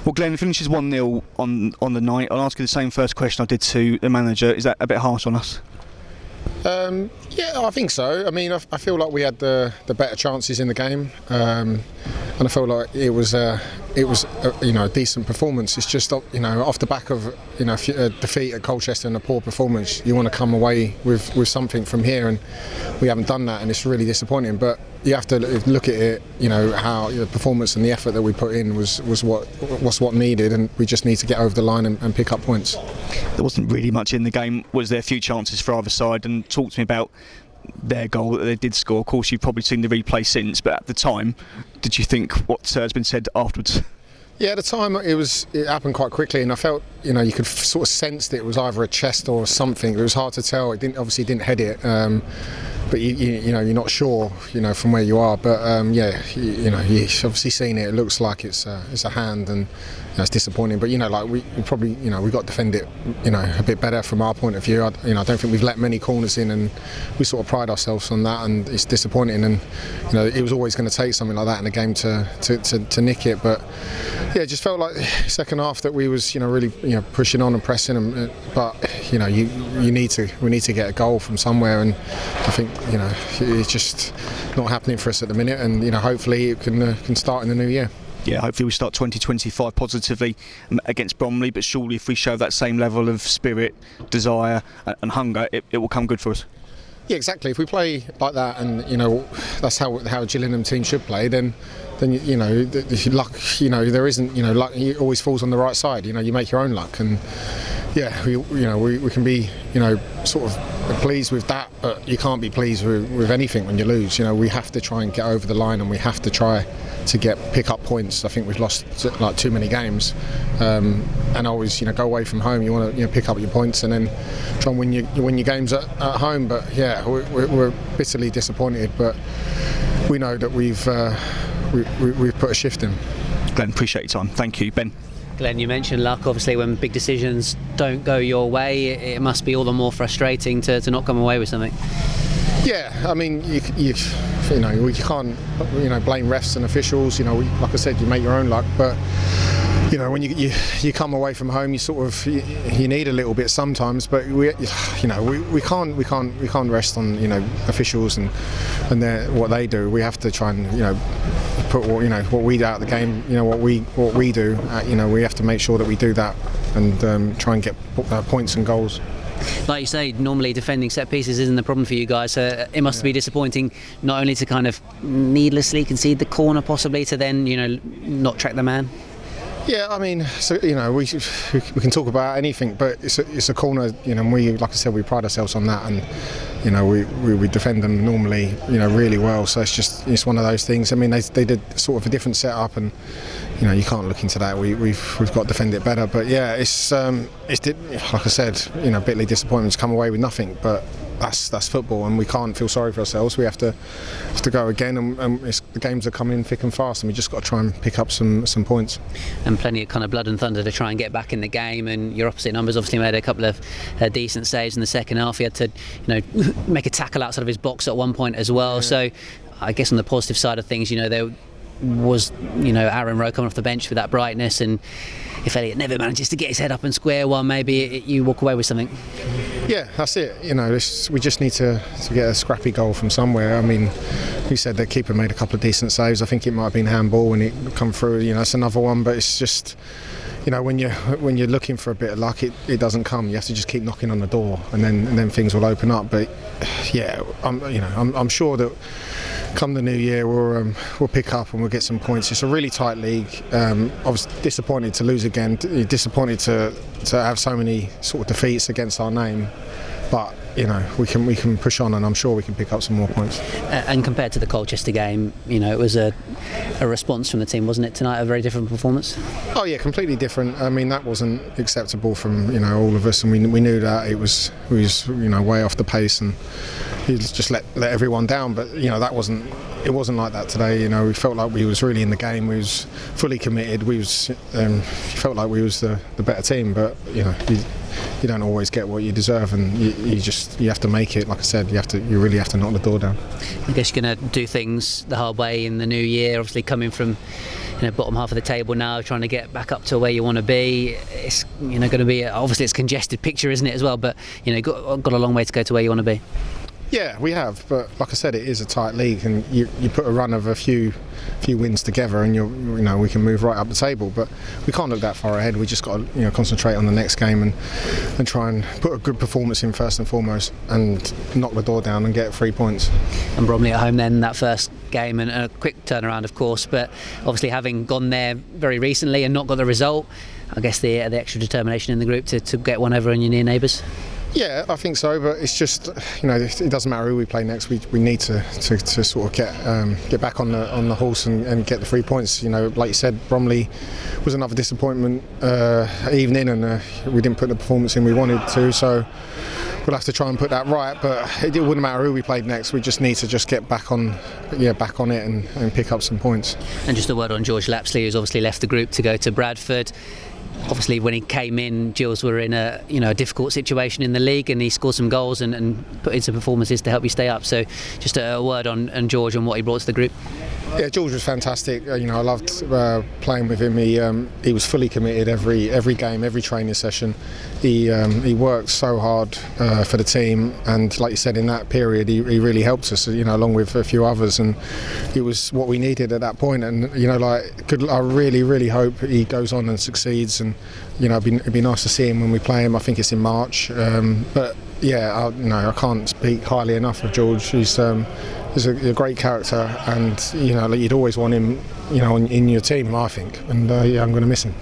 Well, Glenn, finishes 1-0 on the night. I'll ask you the same first question I did to the manager. Is that a bit harsh on us? Yeah, I think so. I mean, I feel like we had the better chances in the game, and I feel like it was a decent performance. It's just off the back of a defeat at Colchester and a poor performance, you want to come away with something from here, and we haven't done that, and it's really disappointing. But you have to look at it, how the performance and the effort that we put in was what needed, and we just need to get over the line and pick up points. There wasn't really much in the game. Was there a few chances for either side? And talk to me about their goal that they did score. Of course, you've probably seen the replay since, but at the time, did you think what has been said afterwards? Yeah, at the time it happened quite quickly, and I felt you could sort of sense that it was either a chest or something. It was hard to tell. It didn't head it, but you're not sure from where you are. But you've obviously seen it. It looks like it's a hand, and it's disappointing. But we probably we got to defend it a bit better from our point of view. I don't think we've let many corners in, and we sort of pride ourselves on that. And it's disappointing. And it was always going to take something like that in a game to nick it. But yeah, it just felt like second half that we was really pushing on and pressing. But we need to get a goal from somewhere, and I think it's just not happening for us at the minute. And hopefully it can start in the new year. Yeah, hopefully we start 2025 positively against Bromley, but surely if we show that same level of spirit, desire and hunger, it will come good for us. Yeah, exactly. If we play like that, and that's how a Gillingham team should play, then luck. There isn't. Luck always falls on the right side. You make your own luck, and yeah, we can be sort of pleased with that, but you can't be pleased with anything when you lose. We have to try and get over the line, and we have to try to pick up points. I think we've lost too many games, and always go away from home. You want to pick up your points and then try and win your games at home. But yeah, we're bitterly disappointed. But we know that we've put a shift in. Glenn, appreciate your time. Thank you, Ben. Glenn, you mentioned luck. Obviously, when big decisions don't go your way, it must be all the more frustrating to not come away with something. Yeah, I mean, you can't blame refs and officials. Like I said, you make your own luck, but when you come away from home, you sort of you need a little bit sometimes. But we can't rest on officials and what they do. We have to try and put what we do out of the game. What we do. We have to make sure that we do that and try and get points and goals. Like you say, normally defending set pieces isn't the problem for you guys, so it must be disappointing not only to kind of needlessly concede the corner, possibly to then not track the man. Yeah, I mean, so we can talk about anything, but it's a corner. We, like I said, we pride ourselves on that, and we defend them normally, really well. So it's one of those things. I mean, they did sort of a different setup, and you can't look into that. We've got to defend it better. But yeah, it's like I said, bitterly disappointing to come away with nothing. But that's football, and we can't feel sorry for ourselves. We have to go again, and the games are coming in thick and fast, and we just got to try and pick up some points. And plenty of kind of blood and thunder to try and get back in the game. And your opposite numbers obviously made a couple of decent saves in the second half. He had to make a tackle outside of his box at one point as well. Yeah. So I guess on the positive side of things, there was Aaron Rowe coming off the bench with that brightness, and if Elliot never manages to get his head up and square one, maybe you walk away with something. Yeah, that's it. We just need to get a scrappy goal from somewhere. I mean, you said the keeper made a couple of decent saves. I think it might have been handball when it come through. It's another one, but it's just when you're looking for a bit of luck, it doesn't come. You have to just keep knocking on the door, and then things will open up. But yeah, I'm sure that come the new year we'll pick up and we'll get some points. It's a really tight league. I was disappointed to lose again. Disappointed to have so many sort of defeats against our name. But we can push on, and I'm sure we can pick up some more points. And compared to the Colchester game, it was a response from the team, wasn't it tonight? A very different performance. Oh yeah, completely different. I mean, that wasn't acceptable from all of us, and we knew that it was way off the pace, and he just let everyone down. But that wasn't. It wasn't like that today. We felt like we was really in the game. We was fully committed. We was felt like we was the better team. But you don't always get what you deserve, and you have to make it. Like I said, you really have to knock the door down. I guess you're going to do things the hard way in the new year. Obviously, coming from bottom half of the table now, trying to get back up to where you want to be. It's going to be obviously it's a congested picture, isn't it, as well? But got a long way to go to where you want to be. Yeah, we have, but like I said, it is a tight league, and you put a run of a few wins together, and we can move right up the table. But we can't look that far ahead. We just got to concentrate on the next game and try and put a good performance in first and foremost, and knock the door down and get 3 points. And Bromley at home then, that first game, and a quick turnaround, of course. But obviously, having gone there very recently and not got the result, I guess the extra determination in the group to get one over on your near neighbours. Yeah, I think so, but it's just it doesn't matter who we play next. We need to sort of get back on the horse and get the 3 points. Like you said, Bromley was another disappointment evening, and we didn't put the performance in we wanted to. So we'll have to try and put that right. But it wouldn't matter who we played next. We just need to get back on it and pick up some points. And just a word on George Lapsley, who's obviously left the group to go to Bradford. Obviously, when he came in, Gills were in a difficult situation in the league, and he scored some goals and put in some performances to help you stay up. So, just a word on George and what he brought to the group. Yeah, George was fantastic. I loved playing with him. He was fully committed every game, every training session. He worked so hard for the team, and like you said, in that period, he really helped us. Along with a few others, and it was what we needed at that point. And I really hope he goes on and succeeds. And it'd be nice to see him when we play him. I think it's in March. But yeah, I can't speak highly enough of George. He's a great character, and you'd always want him in your team, I think, and I'm going to miss him.